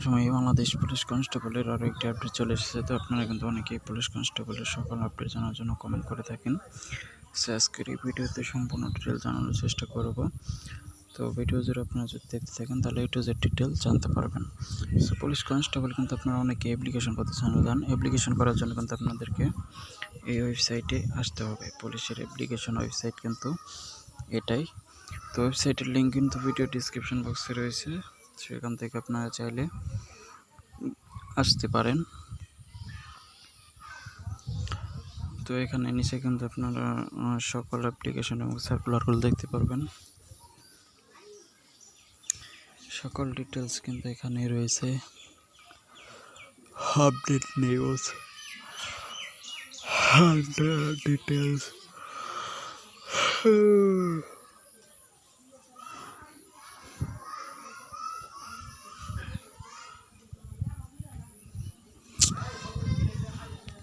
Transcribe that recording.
সময় বাংলাদেশ পুলিশ কনস্টেবলের আরও একটি আপডেট চলে এসেছে। তো আপনারা কিন্তু অনেকেই পুলিশ কনস্টেবলের সকল আপডেট জানার জন্য কমেন্ট করে থাকেন। সো আজকের এই ভিডিওতে সম্পূর্ণ ডিটেল জানানোর চেষ্টা করব। তো ভিডিও জুড়ে আপনারা যদি দেখতে থাকেন তাহলে এ টু জেড ডিটেল জানতে পারবেন। সো পুলিশ কনস্টেবল কিন্তু আপনারা অনেকে অ্যাপ্লিকেশন করতে চান। অ্যাপ্লিকেশন করার জন্য কিন্তু আপনাদেরকে এই ওয়েবসাইটে আসতে হবে। পুলিশের অ্যাপ্লিকেশন ওয়েবসাইট কিন্তু এটাই। তো ওয়েবসাইটের লিঙ্ক কিন্তু ভিডিও ডিসক্রিপশন বক্সে রয়েছে, সেখান থেকে আপনারা চাইলে আসতে পারেন। তো এখানে নিচে কিন্তু আপনারা সকল অ্যাপ্লিকেশন এবং সার্কুলারগুলো দেখতে পারবেন। সকল ডিটেলস কিন্তু এখানে রয়েছে। Update news details